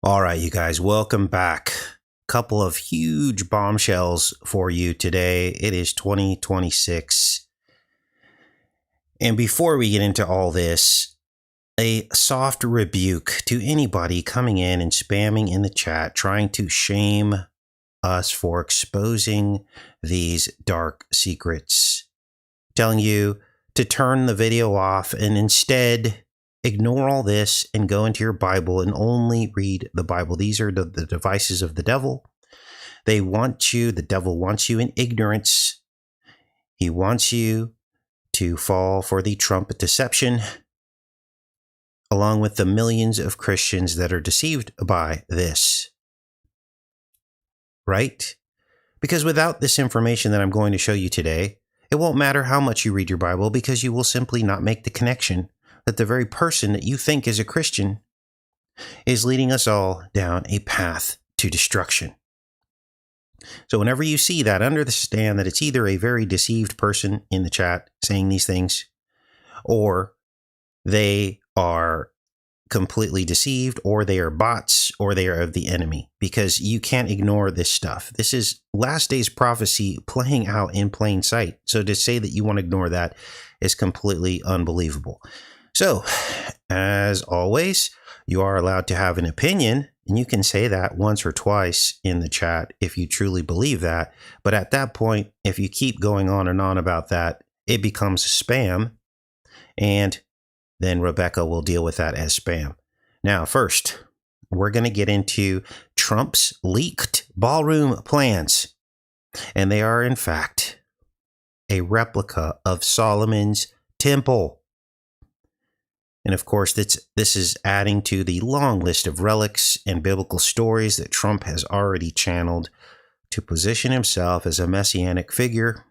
All right, you guys, welcome back. Couple of huge bombshells for you today. It is 2026. And before we get into all this, a soft rebuke to anybody coming in and spamming in the chat, trying to shame us for exposing these dark secrets. Telling you to turn the video off and instead ignore all this and go into your Bible and only read the Bible. These are the devices of the devil. The devil wants you in ignorance. He wants you to fall for the Trump deception, along with the millions of Christians that are deceived by this. Right? Because without this information that I'm going to show you today, it won't matter how much you read your Bible, because you will simply not make the connection that the very person that you think is a Christian is leading us all down a path to destruction. So whenever you see that, understand that it's either a very deceived person in the chat saying these things, or they are completely deceived, or they are bots, or they are of the enemy, because you can't ignore this stuff. This is last days prophecy playing out in plain sight. So to say that you want to ignore that is completely unbelievable. So, as always, you are allowed to have an opinion, and you can say that once or twice in the chat if you truly believe that. But at that point, if you keep going on and on about that, it becomes spam, and then Rebecca will deal with that as spam. Now, first, we're going to get into Trump's leaked ballroom plans, and they are, in fact, a replica of Solomon's temple. And of course, this is adding to the long list of relics and biblical stories that Trump has already channeled to position himself as a messianic figure.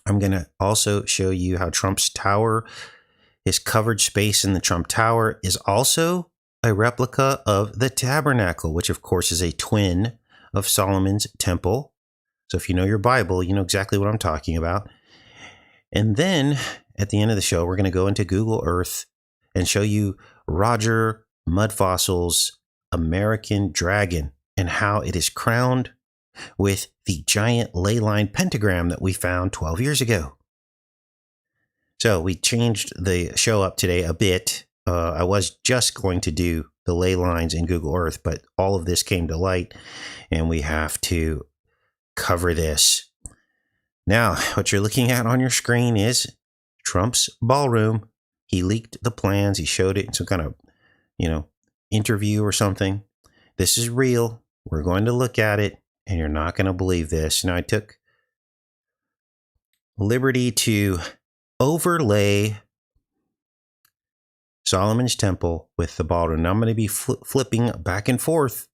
I'm going to also show you how Trump's tower, his covered space in the Trump Tower, is also a replica of the tabernacle, which of course is a twin of Solomon's temple. So if you know your Bible, you know exactly what I'm talking about. And then at the end of the show, we're going to go into Google Earth and show you Roger Mudfossil's American dragon and how it is crowned with the giant ley line pentagram that we found 12 years ago. So we changed the show up today a bit. I was just going to do the ley lines in Google Earth, but all of this came to light and we have to cover this. Now, what you're looking at on your screen is Trump's ballroom. He leaked the plans. He showed it in some kind of, interview or something. This is real. We're going to look at it, and you're not going to believe this. Now, I took liberty to overlay Solomon's temple with the ballroom. Now, I'm going to be flipping back and forth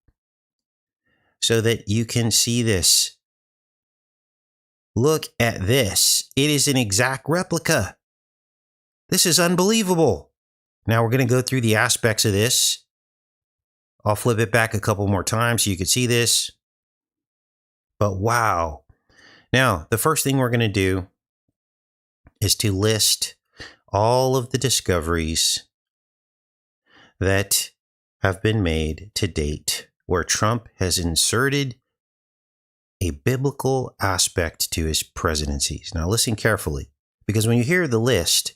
so that you can see this. Look at this. It is an exact replica. This is unbelievable. Now we're going to go through the aspects of this. I'll flip it back a couple more times so you can see this. But wow. Now, the first thing we're going to do is to list all of the discoveries that have been made to date where Trump has inserted a biblical aspect to his presidencies. Now listen carefully, because when you hear the list,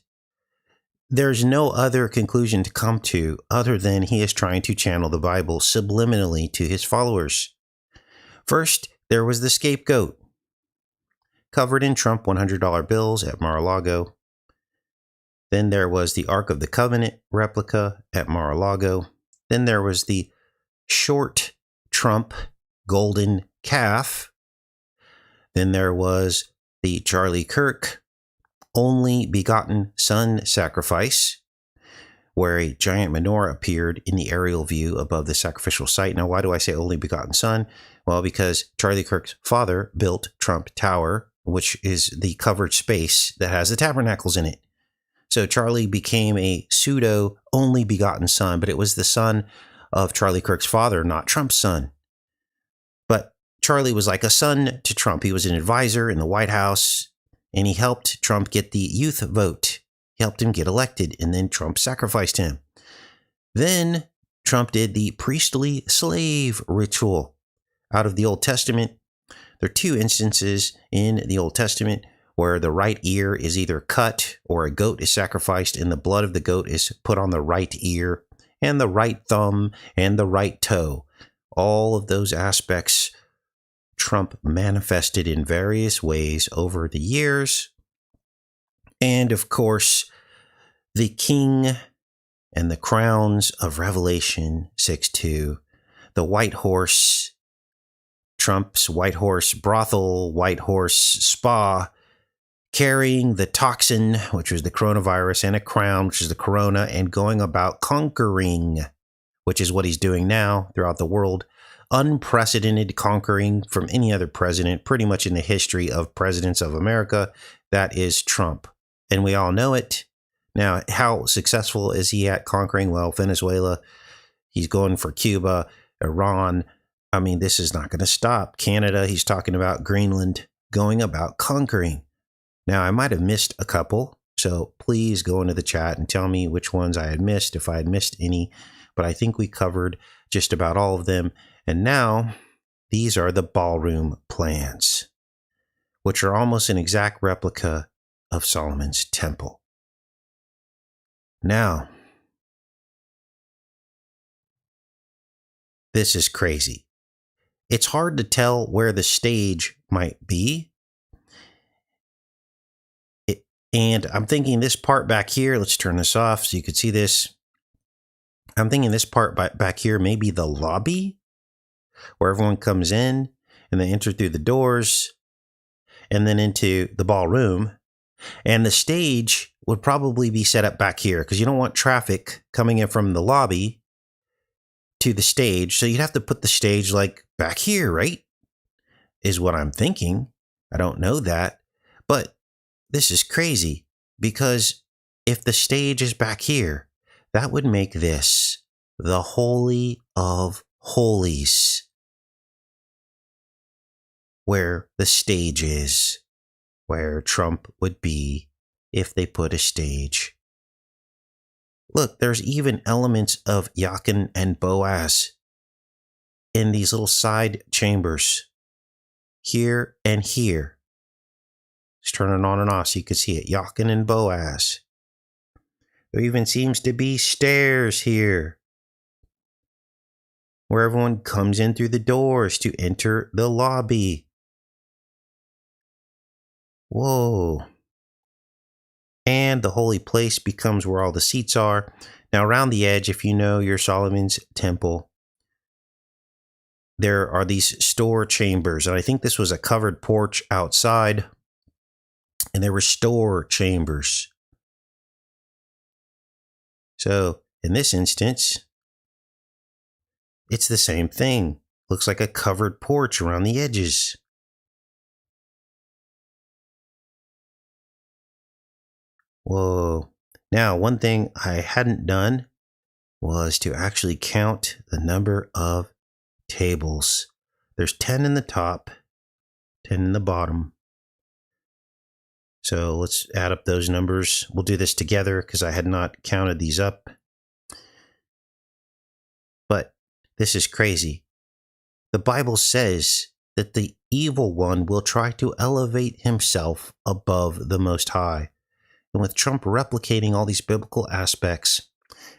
there's no other conclusion to come to other than he is trying to channel the Bible subliminally to his followers. First, there was the scapegoat, covered in Trump $100 bills at Mar-a-Lago. Then there was the Ark of the Covenant replica at Mar-a-Lago. Then there was the short Trump golden calf. Then there was the Charlie Kirk only begotten son sacrifice, where a giant menorah appeared in the aerial view above the sacrificial site. Now, why do I say only begotten son? Well, because Charlie Kirk's father built Trump Tower, which is the covered space that has the tabernacles in it. So Charlie became a pseudo only begotten son, but it was the son of Charlie Kirk's father, not Trump's son. But Charlie was like a son to Trump. He was an advisor in the White House, and he helped Trump get the youth vote. He helped him get elected, and then Trump sacrificed him. Then Trump did the priestly slave ritual out of the Old Testament. There are two instances in the Old Testament where the right ear is either cut or a goat is sacrificed and the blood of the goat is put on the right ear and the right thumb and the right toe. All of those aspects Trump manifested in various ways over the years. And of course, the king and the crowns of Revelation 6:2, the white horse, Trump's white horse brothel, white horse spa, carrying the toxin, which was the coronavirus, and a crown, which is the corona, and going about conquering, which is what he's doing now throughout the world. Unprecedented conquering from any other president, pretty much in the history of presidents of America. That is Trump. And we all know it. Now, how successful is he at conquering? Well, Venezuela, he's going for Cuba, Iran. I mean, this is not going to stop. Canada, he's talking about Greenland, going about conquering. Now, I might have missed a couple, so please go into the chat and tell me which ones I had missed, if I had missed any. But I think we covered just about all of them. And now, these are the ballroom plans, which are almost an exact replica of Solomon's temple. Now, this is crazy. It's hard to tell where the stage might be. And I'm thinking this part back here, let's turn this off so you can see this. I'm thinking this part back here may be the lobby where everyone comes in and they enter through the doors and then into the ballroom. And the stage would probably be set up back here because you don't want traffic coming in from the lobby to the stage. So you'd have to put the stage like back here, right? Is what I'm thinking. I don't know that. But this is crazy because if the stage is back here, that would make this the Holy of Holies, where the stage is, where Trump would be if they put a stage. Look, there's even elements of Jachin and Boaz in these little side chambers, here and here. Let's turn it on and off so you can see it. Jachin and Boaz. There even seems to be stairs here where everyone comes in through the doors to enter the lobby. Whoa. And the holy place becomes where all the seats are. Now, around the edge, if you know your Solomon's temple, there are these store chambers. And I think this was a covered porch outside. And there were store chambers. So, in this instance, it's the same thing. Looks like a covered porch around the edges. Whoa. Now, one thing I hadn't done was to actually count the number of tables. There's 10 in the top, 10 in the bottom. So let's add up those numbers. We'll do this together because I had not counted these up. But this is crazy. The Bible says that the evil one will try to elevate himself above the Most High. And with Trump replicating all these biblical aspects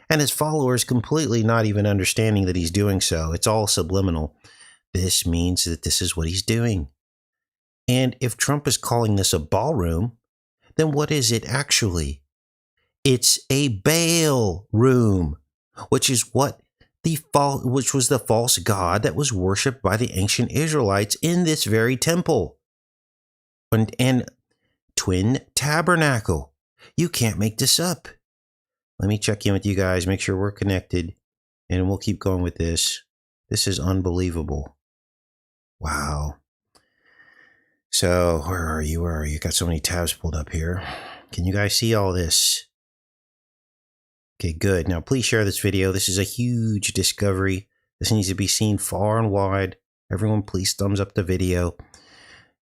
and his followers completely not even understanding that he's doing so, it's all subliminal. This means that this is what he's doing. And if Trump is calling this a ballroom, then what is it actually? It's a Baal room, which is what which was the false god that was worshipped by the ancient Israelites in this very temple. And twin tabernacle. You can't make this up. Let me check in with you guys, make sure we're connected, and we'll keep going with this. This is unbelievable. Wow. So, where are you? Where are you? Got so many tabs pulled up here. Can you guys see all this? Okay, good. Now, please share this video. This is a huge discovery. This needs to be seen far and wide. Everyone, please thumbs up the video.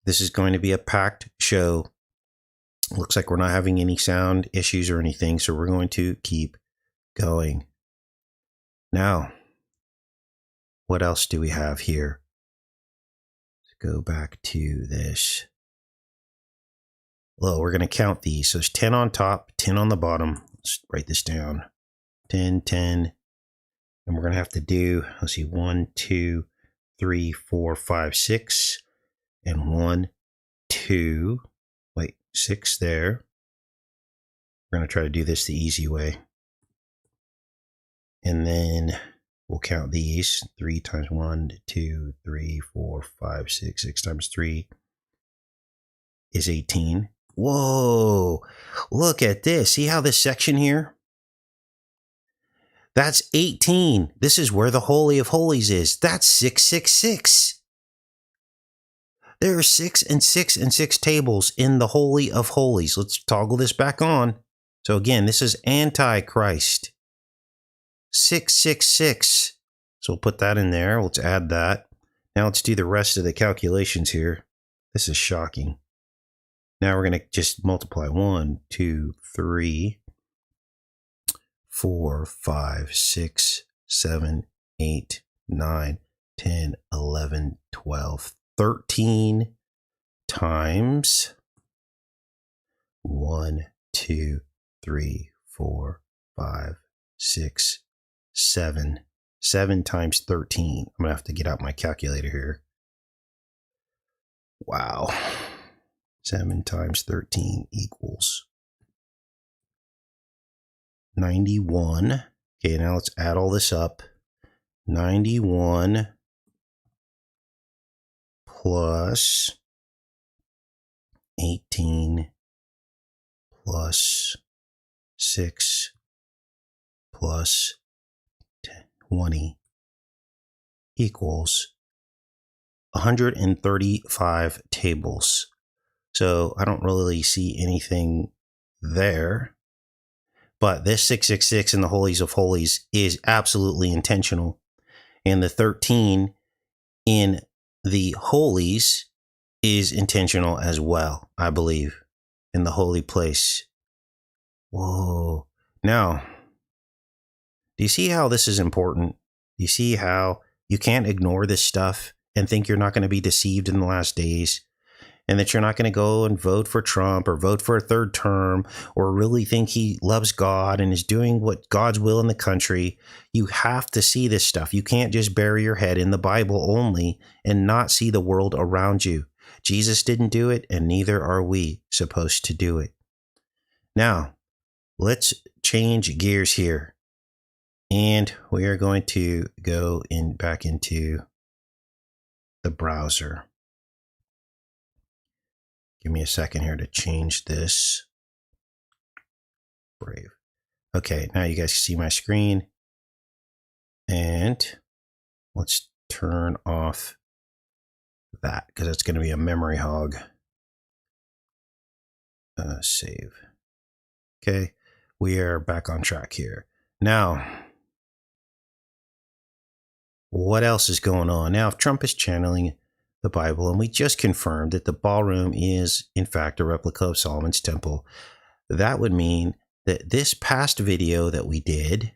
This is going to be a packed show. Looks like we're not having any sound issues or anything, so we're going to keep going. Now, what else do we have here? Let's go back to this. Well, we're going to count these. So there's 10 on top, 10 on the bottom. Let's write this down. 10, 10. And we're going to have to do, let's see, 1, 2, 3, 4, 5, 6. And 1, 2, wait, 6 there. We're going to try to do this the easy way. And then we'll count these. 3 times 1, 2, 3, 4, 5, 6. 6 times 3 is 18. Whoa, look at this. See how this section here? That's 18. This is where the Holy of Holies is. That's 666. There are 6 and 6 and 6 tables in the Holy of Holies. Let's toggle this back on. So again, this is Antichrist. 666. So we'll put that in there. Let's add that. Now let's do the rest of the calculations here. This is shocking. Now we're going to just multiply 1, 2, 3, 4, 5, 6, 7, 8, 9, 10, 11, 12, 13 times 1, 2, 3, 4, 5, 6, 7. 7 times 13. I'm going to have to get out my calculator here. Wow. 7 times 13 equals 91. Okay, now let's add all this up. 91 plus 18 plus 6 plus 20 equals 135 tables. So I don't really see anything there. But this 666 in the Holies of Holies is absolutely intentional. And the 13 in the Holies is intentional as well, I believe, in the holy place. Whoa. Now, do you see how this is important? Do you see how you can't ignore this stuff and think you're not going to be deceived in the last days? And that you're not going to go and vote for Trump or vote for a third term or really think he loves God and is doing what God's will in the country. You have to see this stuff. You can't just bury your head in the Bible only and not see the world around you. Jesus didn't do it, and neither are we supposed to do it. Now, let's change gears here. And we are going to go back into the browser. Give me a second here to change this. Brave. Okay, now you guys can see my screen. And let's turn off that because it's going to be a memory hog. Save. Okay, we are back on track here. Now, what else is going on? Now, if Trump is channeling the Bible, and we just confirmed that the ballroom is in fact a replica of Solomon's temple, that would mean that this past video that we did,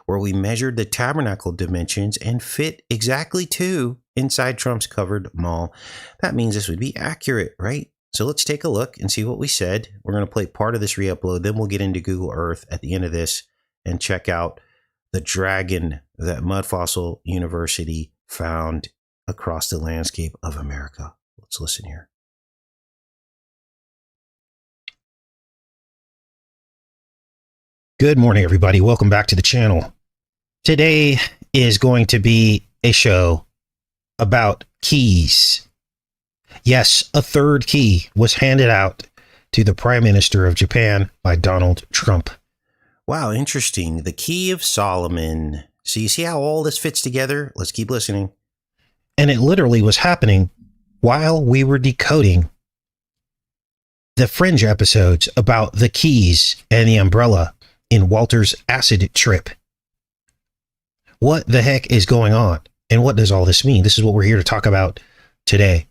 where we measured the tabernacle dimensions and fit exactly to inside Trump's covered mall, that means this would be accurate, right? So let's take a look and see what we said. We're going to play part of this re-upload, then we'll get into Google Earth at the end of this and check out the dragon that Mud Fossil University found across the landscape of America. Let's listen here. Good morning, everybody. Welcome back to the channel. Today is going to be a show about keys. Yes, a third key was handed out to the Prime Minister of Japan by Donald Trump. Wow, interesting. The Key of Solomon. So you see how all this fits together? Let's keep listening. And it literally was happening while we were decoding the Fringe episodes about the keys and the umbrella in Walter's acid trip. What the heck is going on? And what does all this mean? This is what we're here to talk about today.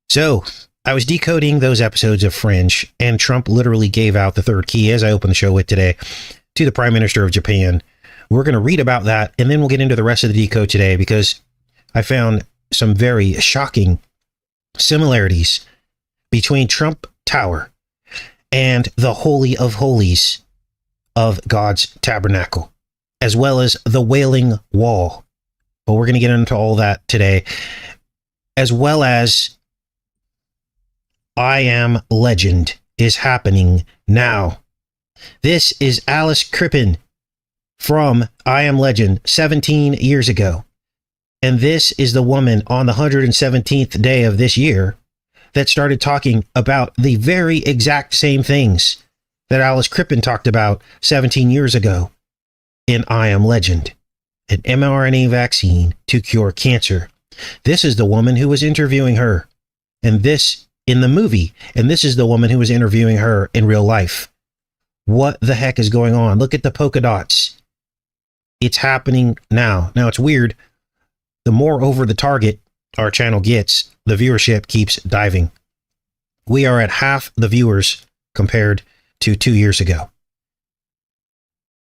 So I was decoding those episodes of Fringe, and Trump literally gave out the third key, as I opened the show with today, to the Prime Minister of Japan We're going to read about that, and then we'll get into the rest of the decode today, because I found some very shocking similarities between Trump Tower and the Holy of Holies of God's tabernacle, as well as the Wailing Wall. But we're going to get into all that today, as well as I Am Legend is happening now. This is Alice Crippen from I Am Legend 17 years ago. And this is the woman on the 117th day of this year that started talking about the very exact same things that Alice Crippen talked about 17 years ago in I Am Legend, an mRNA vaccine to cure cancer. This is the woman who was interviewing her, and this in the movie, and this is the woman who was interviewing her in real life. What the heck is going on? Look at the polka dots. It's happening now. Now, it's weird. The more over the target our channel gets, the viewership keeps diving. We are at half the viewers compared to 2 years ago.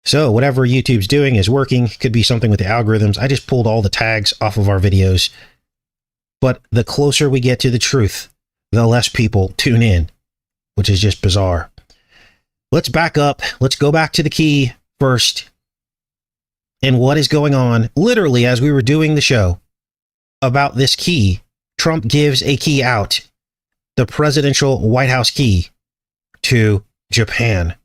So whatever YouTube's doing is working. Could be something with the algorithms. I just pulled all the tags off of our videos. But the closer we get to the truth, the less people tune in, which is just bizarre. Let's back up. Let's go back to the key first. And what is going on, literally, as we were doing the show about this key, Trump gives a key out, the presidential White House key, to Japan.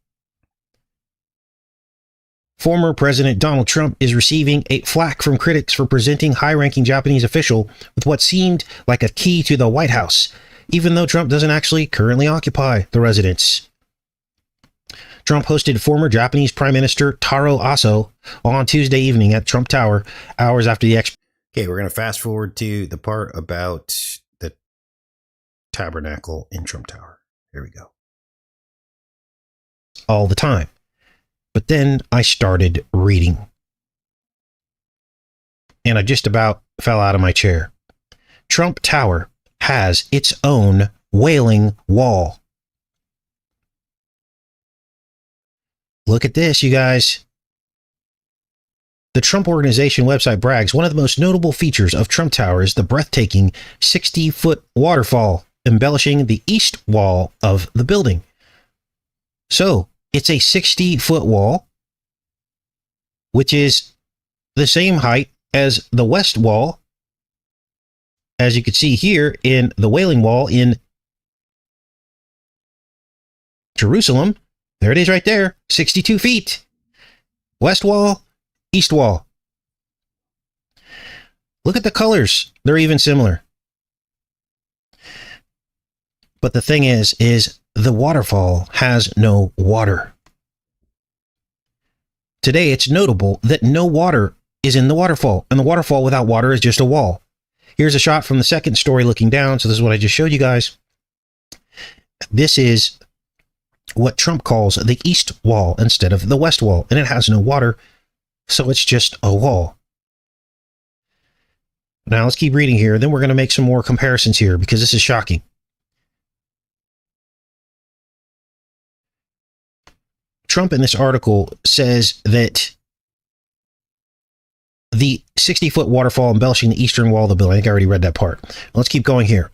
Former President Donald Trump is receiving a flack from critics for presenting high-ranking Japanese official with what seemed like a key to the White House, even though Trump doesn't actually currently occupy the residence. Trump hosted former Japanese Prime Minister Taro Aso on Tuesday evening at Trump Tower, hours after the Okay, we're going to fast forward to the part about the tabernacle in Trump Tower. Here we go. All the time. But then I started reading. And I just about fell out of my chair. Trump Tower has its own wailing wall. Look at this, you guys. The Trump Organization website brags one of the most notable features of Trump Tower is the breathtaking 60-foot waterfall embellishing the east wall of the building. So, it's a 60-foot wall, which is the same height as the west wall, as you can see here in the Wailing Wall in Jerusalem. There it is right there, 62 feet. West wall, east wall. Look at the colors. They're even similar. But the thing is the waterfall has no water. Today, it's notable that no water is in the waterfall, and the waterfall without water is just a wall. Here's a shot from the second story looking down. So this is what I just showed you guys. This is what Trump calls the east wall instead of the west wall, and it has no water, so it's just a wall. Now let's keep reading here, then we're going to make some more comparisons here, because this is shocking. Trump in this article says that the 60-foot waterfall embellishing the eastern wall of the building, I think I already read that part. Let's keep going here.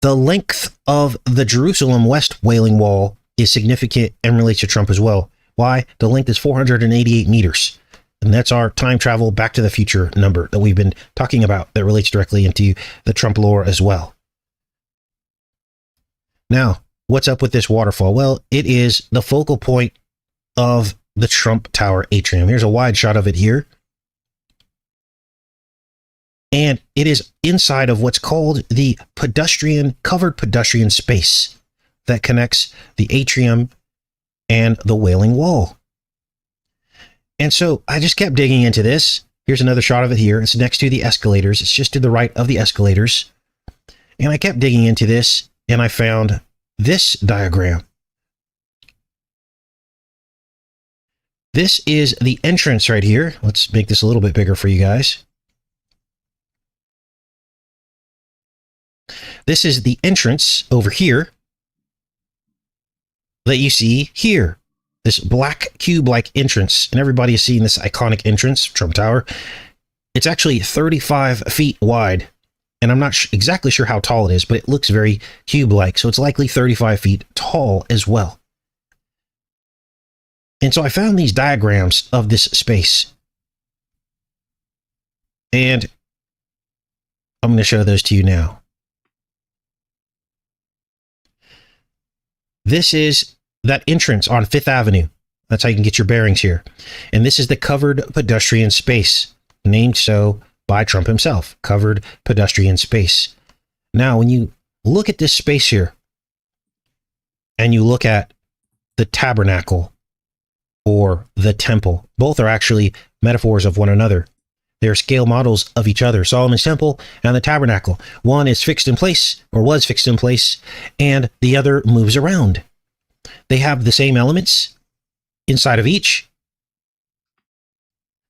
The length of the Jerusalem West Wailing Wall is significant and relates to Trump as well. Why? The length is 488 meters. And that's our time travel back to the future number that we've been talking about that relates directly into the Trump lore as well. Now, what's up with this waterfall? Well, it is the focal point of the Trump Tower atrium. Here's a wide shot of it here. And it is inside of what's called the covered pedestrian space that connects the atrium and the Wailing Wall. And so I just kept digging into this. Here's another shot of it here. It's next to the escalators. It's just to the right of the escalators. And I kept digging into this, and I found this diagram. This is the entrance right here. Let's make this a little bit bigger for you guys. This is the entrance over here that you see here. this black cube-like entrance, and everybody has seen this iconic entrance, Trump Tower. It's actually 35 feet wide, and I'm not exactly sure how tall it is, but it looks very cube-like, so it's likely 35 feet tall as well. And so I found these diagrams of this space, and I'm going to show those to you now. This is that entrance on 5th Avenue. That's how you can get your bearings here. And this is the covered pedestrian space, named so by Trump himself, covered pedestrian space. Now, when you look at this space here, and you look at the tabernacle or the temple, both are actually metaphors of one another. They're scale models of each other, Solomon's temple and the tabernacle. One is fixed in place, or was fixed in place, and the other moves around. They have the same elements inside of each.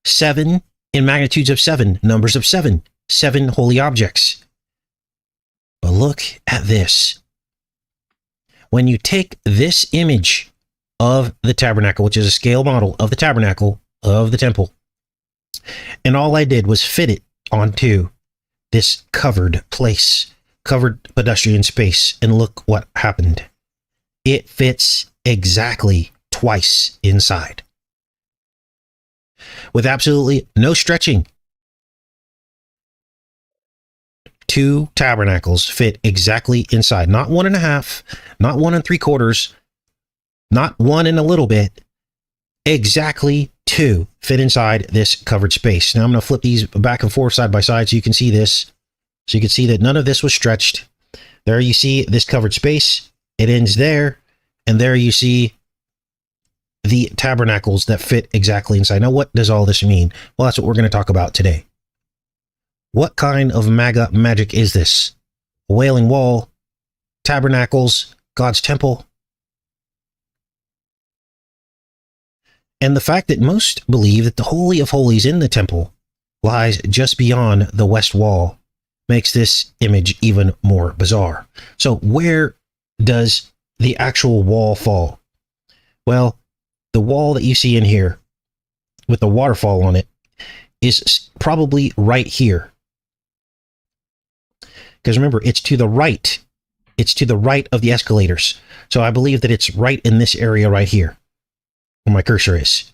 7 in magnitudes of 7, numbers of 7, 7 holy objects. But look at this. When you take this image of the tabernacle, which is a scale model of the tabernacle of the temple, and all I did was fit it onto this covered place, covered pedestrian space, and look what happened. It fits exactly twice inside, with absolutely no stretching. 2 tabernacles fit exactly inside, not 1.5, not 1 3/4, not 1 and a little bit, exactly 2 fit inside this covered space. Now I'm going to flip these back and forth side by side so you can see this. So you can see that none of this was stretched. There you see this covered space. It ends there. And there you see the tabernacles that fit exactly inside. Now, what does all this mean? Well, that's what we're going to talk about today. What kind of MAGA magic is this? A wailing wall, tabernacles, God's temple. And the fact that most believe that the Holy of Holies in the temple lies just beyond the west wall makes this image even more bizarre. So where does the actual wall fall? Well, the wall that you see in here with the waterfall on it is probably right here. Because remember, it's to the right. It's to the right of the escalators. So I believe that it's right in this area right here, where my cursor is.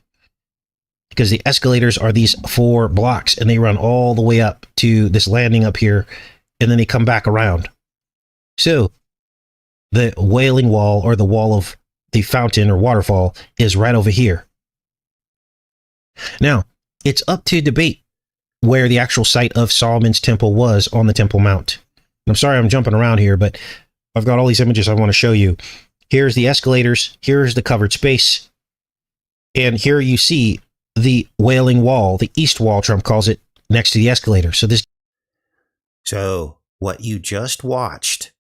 Because the escalators are these 4 blocks, and they run all the way up to this landing up here, and then they come back around. So the wailing wall, or the wall of the fountain or waterfall, is right over here. Now, it's up to debate where the actual site of Solomon's temple was on the Temple Mount. I'm sorry I'm jumping around here, but I've got all these images I want to show you. Here's the escalators, here's the covered space, and here you see the wailing wall, the east wall, Trump calls it, next to the escalator. So what you just watched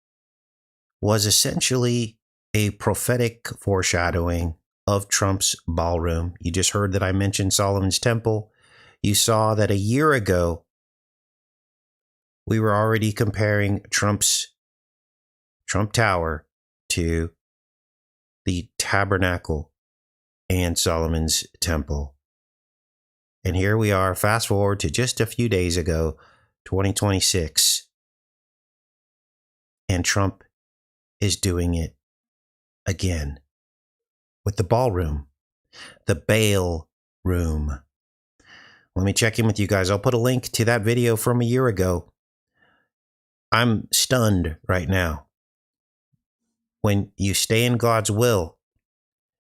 was essentially a prophetic foreshadowing of Trump's ballroom. You just heard that I mentioned Solomon's temple. You saw that a year ago, we were already comparing Trump Tower to the tabernacle and Solomon's temple. And here we are, fast forward to just a few days ago, 2026. And Trump is doing it again with the ballroom, the Ballroom. Let me check in with you guys. I'll put a link to that video from a year ago. I'm stunned right now. When you stay in God's will,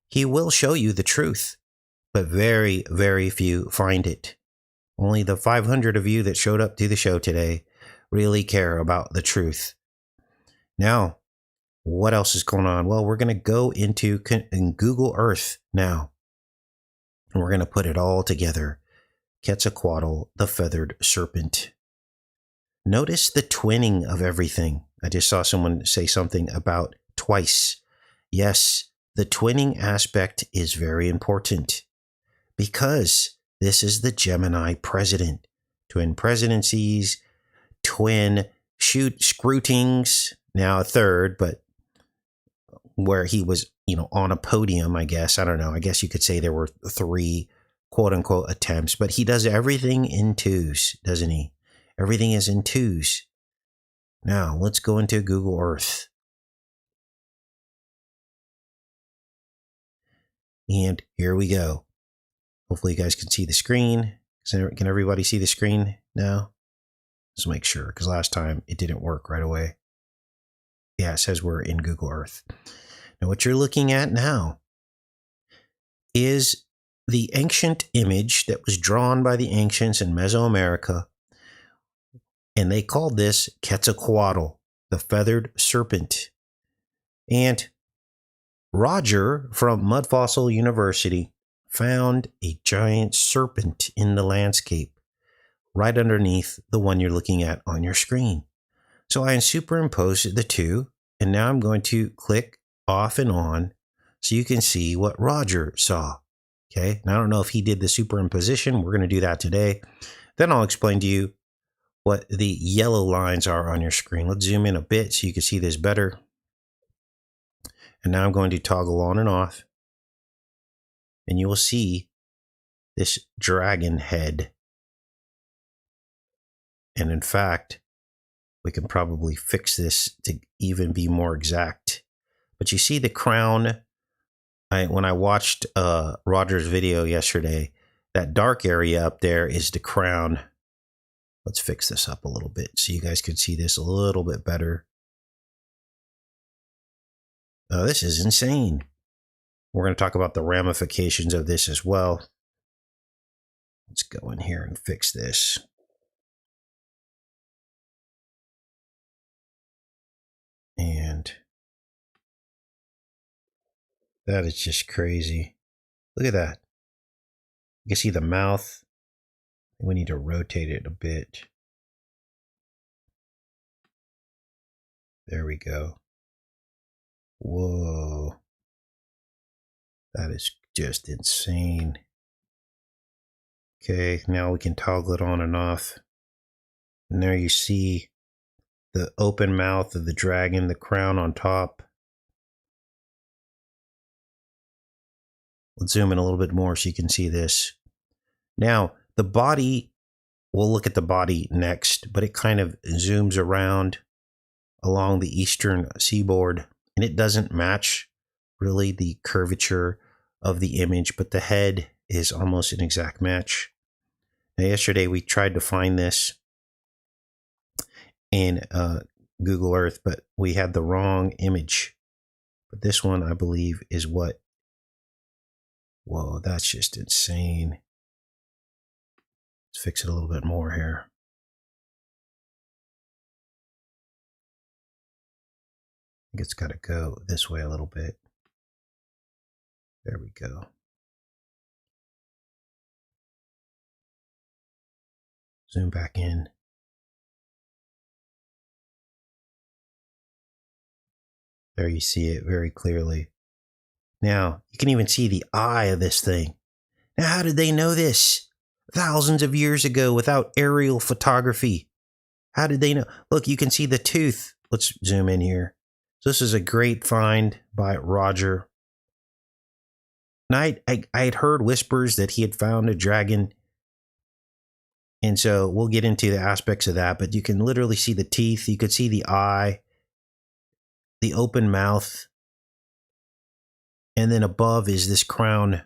He will show you the truth, but very, very few find it. Only the 500 of you that showed up to the show today really care about the truth. Now, what else is going on? Well, we're going to go into Google Earth now, and we're going to put it all together. Quetzalcoatl, the feathered serpent. Notice the twinning of everything. I just saw someone say something about twice. Yes, the twinning aspect is very important because this is the Gemini president. Twin presidencies, twin scrutings, now a third, but where he was, on a podium, I guess. I don't know. I guess you could say there were 3 quote unquote attempts, but he does everything in twos, doesn't he? Everything is in twos. Now, let's go into Google Earth. And here we go. Hopefully you guys can see the screen. Can everybody see the screen now? Let's make sure, because last time it didn't work right away. Yeah, it says we're in Google Earth. Now, what you're looking at now is the ancient image that was drawn by the ancients in Mesoamerica. And they called this Quetzalcoatl, the feathered serpent. And Roger from Mud Fossil University found a giant serpent in the landscape right underneath the one you're looking at on your screen. So I superimposed the two, and now I'm going to click off and on so you can see what Roger saw. Okay, now I don't know if he did the superimposition. We're going to do that today. Then I'll explain to you what the yellow lines are on your screen. Let's zoom in a bit so you can see this better. And now I'm going to toggle on and off. And you will see this dragon head. And in fact, we can probably fix this to even be more exact. But you see the crown. When I watched Roger's video yesterday, that dark area up there is the crown. Let's fix this up a little bit so you guys can see this a little bit better. Oh, this is insane. We're going to talk about the ramifications of this as well. Let's go in here and fix this. And that is just crazy. Look at that. You can see the mouth. We need to rotate it a bit. There we go. Whoa. That is just insane. Okay, now we can toggle it on and off. And there you see the open mouth of the dragon, the crown on top. Let's zoom in a little bit more so you can see this. Now, the body, we'll look at the body next, but it kind of zooms around along the eastern seaboard, and it doesn't match really the curvature of the image, but the head is almost an exact match. Now, yesterday we tried to find this in Google Earth, but we had the wrong image. But this one, I believe, is what. Whoa, that's just insane. Let's fix it a little bit more here. I think it's got to go this way a little bit. There we go. Zoom back in. There you see it very clearly. Now, you can even see the eye of this thing. Now, how did they know this? Thousands of years ago without aerial photography. How did they know? Look, you can see the tooth. Let's zoom in here. So this is a great find by Roger. And I had heard whispers that he had found a dragon. And so we'll get into the aspects of that. But you can literally see the teeth. You could see the eye, the open mouth. And then above is this crown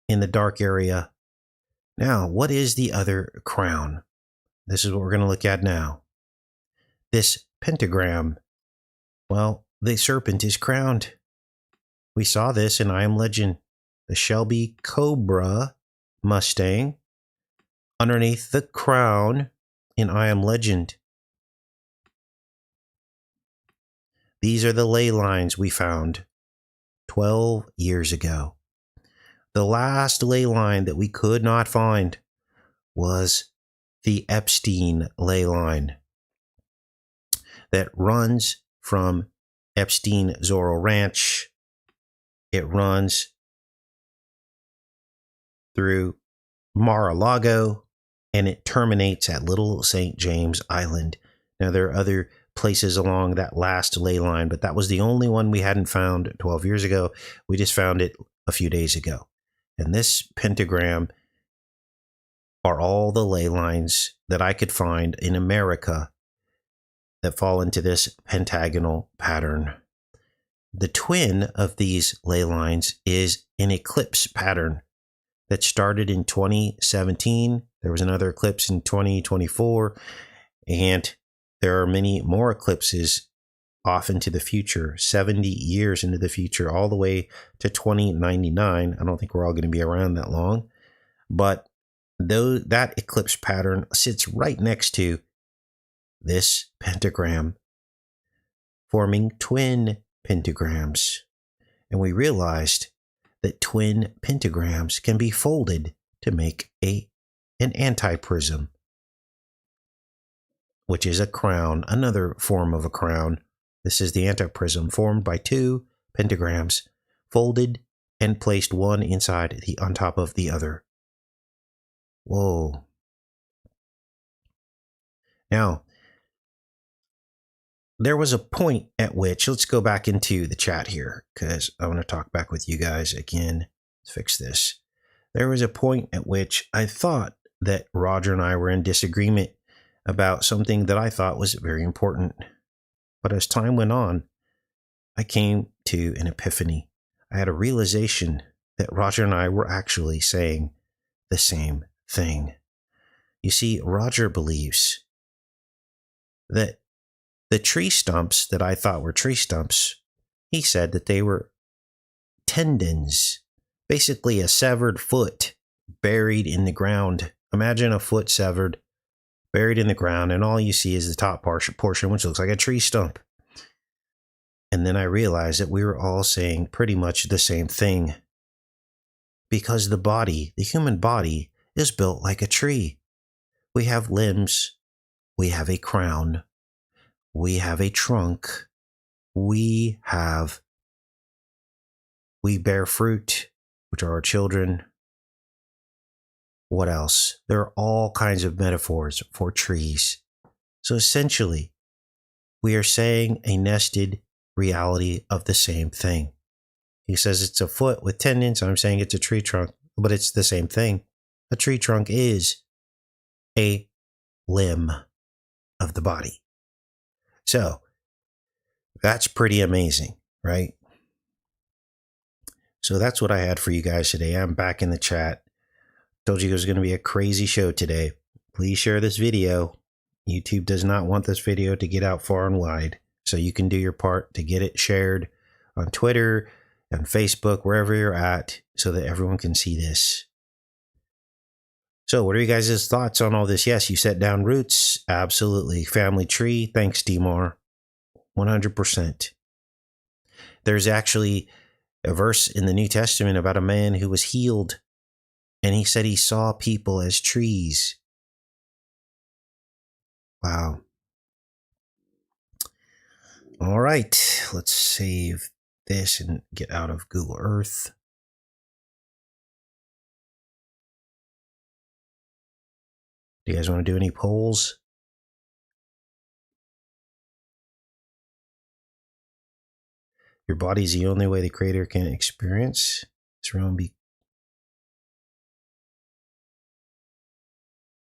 in the dark area. Now, what is the other crown? This is what we're going to look at now. This pentagram. Well, the serpent is crowned. We saw this in I Am Legend. The Shelby Cobra Mustang underneath the crown in I Am Legend. These are the ley lines we found 12 years ago. The last ley line that we could not find was the Epstein ley line that runs from Epstein Zorro Ranch. It runs through Mar-a-Lago, and it terminates at Little St. James Island. Now, there are other places along that last ley line, but that was the only one we hadn't found 12 years ago. We just found it a few days ago. And this pentagram are all the ley lines that I could find in America that fall into this pentagonal pattern. The twin of these ley lines is an eclipse pattern that started in 2017. There was another eclipse in 2024, and there are many more eclipses off into the future, 70 years into the future, all the way to 2099. I don't think we're all going to be around that long, but though that eclipse pattern sits right next to this pentagram, forming twin pentagrams. And we realized that twin pentagrams can be folded to make an antiprism, which is a crown, another form of a crown. This is the antiprism formed by two pentagrams folded and placed one inside on top of the other. Whoa. Now, there was a point at which, let's go back into the chat here, because I want to talk back with you guys again. Let's fix this. There was a point at which I thought that Roger and I were in disagreement about something that I thought was very important. But as time went on, I came to an epiphany. I had a realization that Roger and I were actually saying the same thing. You see, Roger believes that the tree stumps that I thought were tree stumps, he said that they were tendons, basically a severed foot buried in the ground. Imagine a foot severed, buried in the ground, and all you see is the top portion, which looks like a tree stump. And then I realized that we were all saying pretty much the same thing. Because the body, the human body, is built like a tree. We have limbs, we have a crown, we have a trunk, we bear fruit, which are our children. What else? There are all kinds of metaphors for trees. So essentially, we are saying a nested reality of the same thing. He says it's a foot with tendons. I'm saying it's a tree trunk, but it's the same thing. A tree trunk is a limb of the body. So that's pretty amazing, right? So that's what I had for you guys today. I'm back in the chat. Told you it was going to be a crazy show today. Please share this video. YouTube does not want this video to get out far and wide. So you can do your part to get it shared on Twitter and Facebook, wherever you're at, so that everyone can see this. So what are you guys' thoughts on all this? Yes, you set down roots. Absolutely. Family tree. Thanks, Demar. 100%. There's actually a verse in the New Testament about a man who was healed, and he said he saw people as trees. Wow. All right, let's save this and get out of Google Earth. Do you guys want to do any polls? Your body's the only way the creator can experience. This realm be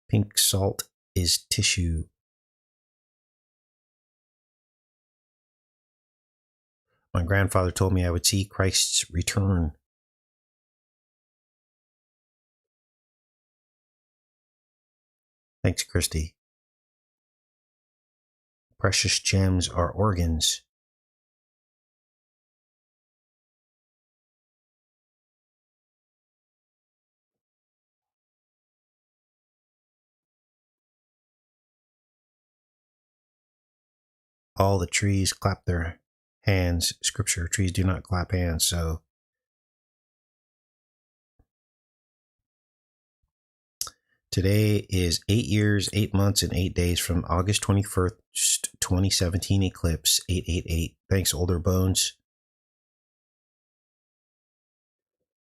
pink salt is tissue. My grandfather told me I would see Christ's return. Thanks, Christy. Precious gems are organs. All the trees clap their hands. Scripture, trees do not clap hands. So today is 8 years, 8 months, and 8 days from August 21st, 2017 eclipse, 888. Thanks, Older Bones.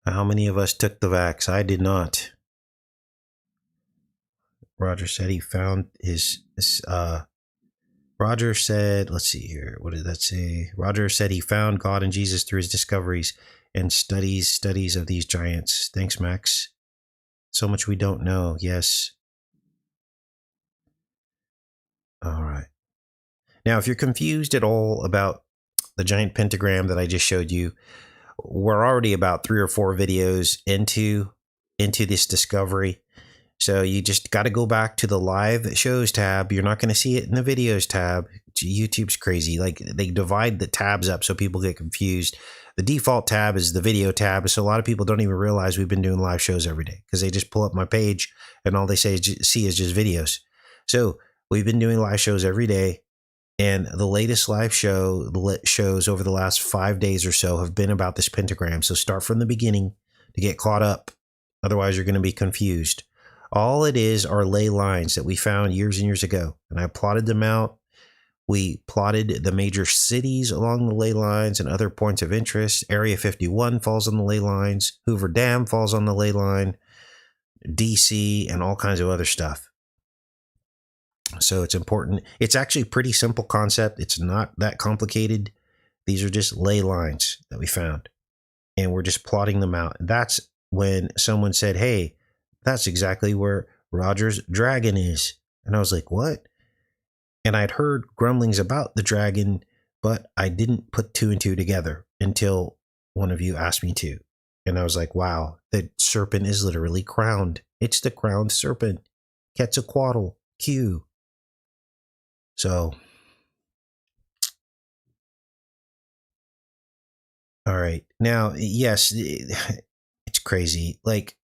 How many of us took the vax? I did not. Roger said he found his Roger said, let's see here. What did that say? Roger said he found God and Jesus through his discoveries and studies of these giants. Thanks, Max. So much we don't know. Yes. All right. Now, if you're confused at all about the giant pentagram that I just showed you, we're already about 3 or 4 videos into this discovery. So you just got to go back to the live shows tab. You're not going to see it in the videos tab. YouTube's crazy. Like, they divide the tabs up so people get confused. The default tab is the video tab. So a lot of people don't even realize we've been doing live shows every day because they just pull up my page and all they see is just videos. So we've been doing live shows every day. And the latest live shows over the last 5 days or so have been about this pentagram. So start from the beginning to get caught up. Otherwise, you're going to be confused. All it is are ley lines that we found years and years ago. And I plotted them out. We plotted the major cities along the ley lines and other points of interest. Area 51 falls on the ley lines. Hoover Dam falls on the ley line. DC and all kinds of other stuff. So it's important. It's actually a pretty simple concept. It's not that complicated. These are just ley lines that we found. And we're just plotting them out. That's when someone said, hey, that's exactly where Roger's dragon is. And I was like, what? And I'd heard grumblings about the dragon, but I didn't put 2 and 2 together until one of you asked me to. And I was like, wow, the serpent is literally crowned. It's the crowned serpent. Quetzalcoatl, Q. So, all right. Now, yes, it's crazy. Like,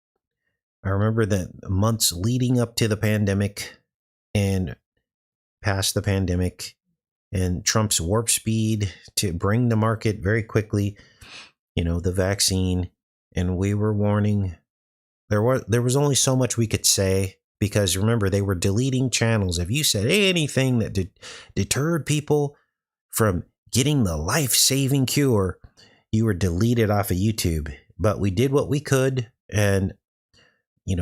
I remember the months leading up to the pandemic and past the pandemic and Trump's warp speed to bring the market very quickly, the vaccine. And we were warning. There was only so much we could say. Because remember, they were deleting channels. If you said anything that deterred people from getting the life-saving cure, you were deleted off of YouTube. But we did what we could. And,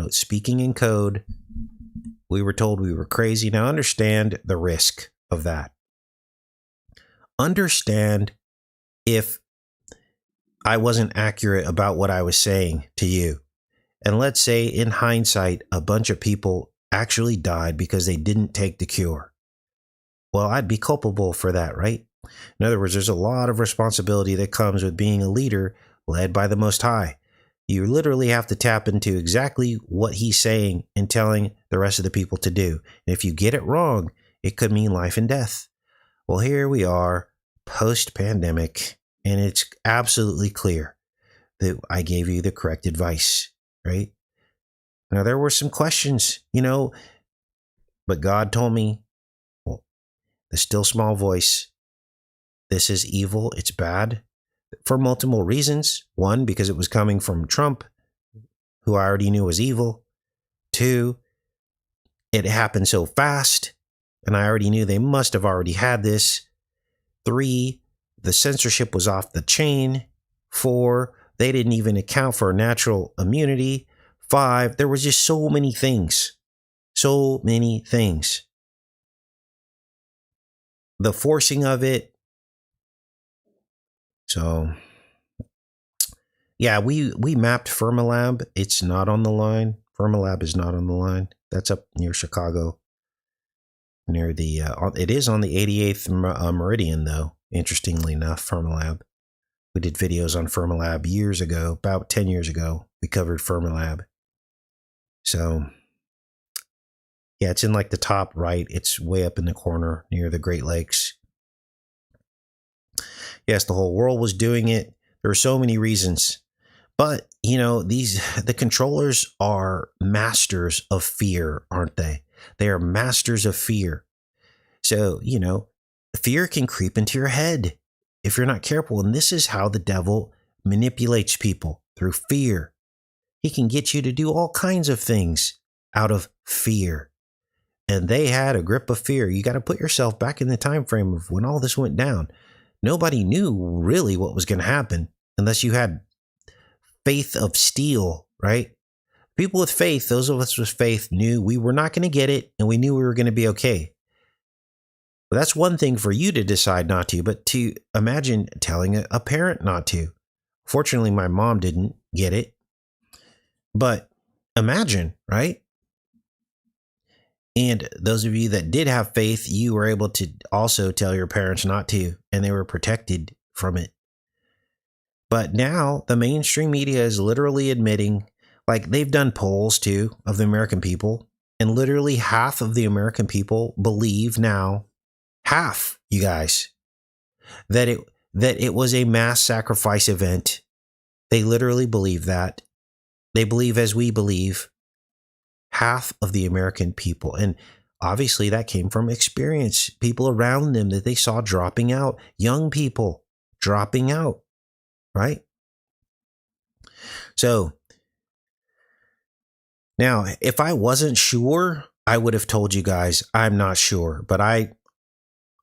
speaking in code, we were told we were crazy. Now understand the risk of that. Understand if I wasn't accurate about what I was saying to you. And let's say in hindsight, a bunch of people actually died because they didn't take the cure. Well, I'd be culpable for that, right? In other words, there's a lot of responsibility that comes with being a leader led by the Most High. You literally have to tap into exactly what he's saying and telling the rest of the people to do. And if you get it wrong, it could mean life and death. Well, here we are, post-pandemic, and it's absolutely clear that I gave you the correct advice. Right? Now, there were some questions, but God told me, well, the still small voice, this is evil. It's bad for multiple reasons. 1, because it was coming from Trump, who I already knew was evil. 2, it happened so fast, and I already knew they must have already had this. 3, the censorship was off the chain. 4, they didn't even account for natural immunity. 5, there was just so many things. So many things. The forcing of it. So, yeah, we mapped Fermilab. It's not on the line. Fermilab is not on the line. That's up near Chicago. Near the, it is on the 88th meridian, though. Interestingly enough, Fermilab. We did videos on Fermilab years ago, about 10 years ago. We covered Fermilab. So, yeah, it's in like the top right. It's way up in the corner near the Great Lakes. Yes, the whole world was doing it. There were so many reasons. But, the controllers are masters of fear, aren't they? They are masters of fear. So, fear can creep into your head if you're not careful. And this is how the devil manipulates people, through fear. He can get you to do all kinds of things out of fear. And they had a grip of fear. You got to put yourself back in the time frame of when all this went down. Nobody knew really what was going to happen unless you had faith of steel, right? People with faith, those of us with faith, knew we were not going to get it, and we knew we were going to be okay. Well, that's one thing for you to decide not to, but to imagine telling a parent not to. Fortunately, my mom didn't get it. But imagine, right? And those of you that did have faith, you were able to also tell your parents not to, and they were protected from it. But now the mainstream media is literally admitting, like they've done polls too of the American people, and literally half of the American people believe now, half, you guys, that it was a mass sacrifice event. They literally believe that. They believe as we believe, half of the American people. And obviously that came from experience, people around them that they saw dropping out, young people dropping out, right? So now, if I wasn't sure, I would have told you guys I'm not sure, but I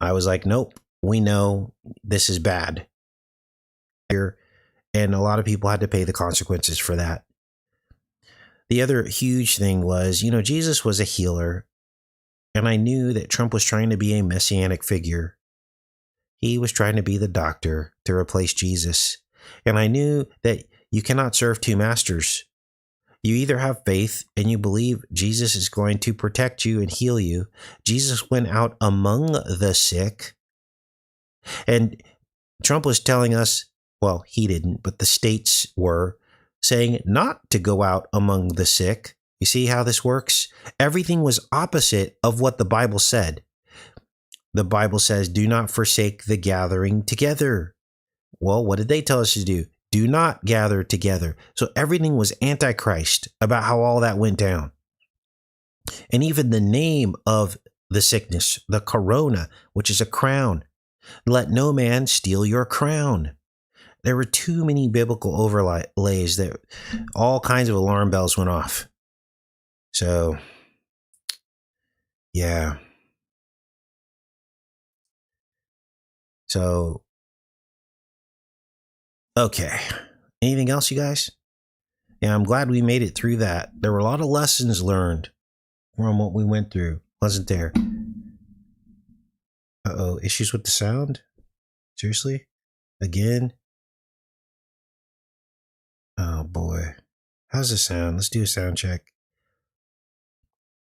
was like, nope, we know this is bad here, and a lot of people had to pay the consequences for that. The other huge thing was, Jesus was a healer, and I knew that Trump was trying to be a messianic figure. He was trying to be the doctor to replace Jesus, and I knew that you cannot serve two masters. You either have faith and you believe Jesus is going to protect you and heal you. Jesus went out among the sick. And Trump was telling us, well, he didn't, but the states were saying not to go out among the sick. You see how this works? Everything was opposite of what the Bible said. The Bible says, do not forsake the gathering together. Well, what did they tell us to do? Do not gather together. So everything was antichrist about how all that went down. And even the name of the sickness, the corona, which is a crown. Let no man steal your crown. There were too many biblical overlays that all kinds of alarm bells went off. So, yeah. So, okay. Anything else, you guys? Yeah, I'm glad we made it through that. There were a lot of lessons learned from what we went through, wasn't there? Uh-oh, issues with the sound? Seriously? Again? Oh, boy. How's the sound? Let's do a sound check.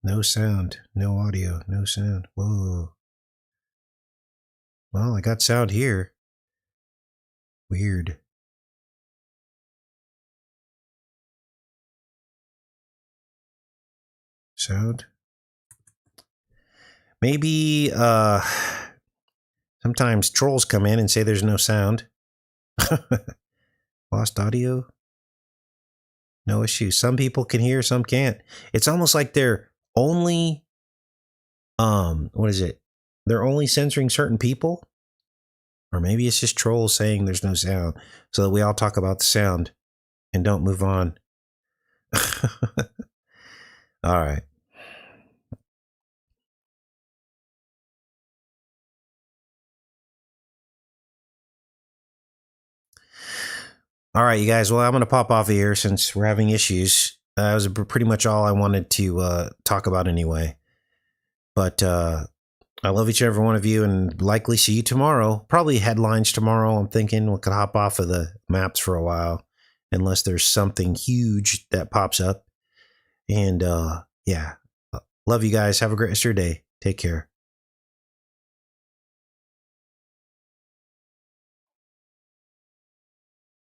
No sound, no audio, no sound. Whoa. Well, I got sound here. Weird. Sound? Maybe sometimes trolls come in and say there's no sound. Lost audio? No issue. Some people can hear, some can't. It's almost like they're only what is it? They're only censoring certain people? Or maybe it's just trolls saying there's no sound so that we all talk about the sound and don't move on. All right. All right, you guys. Well, I'm going to pop off of here since we're having issues. That was pretty much all I wanted to talk about anyway. But I love each and every one of you and likely see you tomorrow. Probably headlines tomorrow. I'm thinking we could hop off of the maps for a while unless there's something huge that pops up. And yeah, love you guys. Have a great rest of your day. Take care.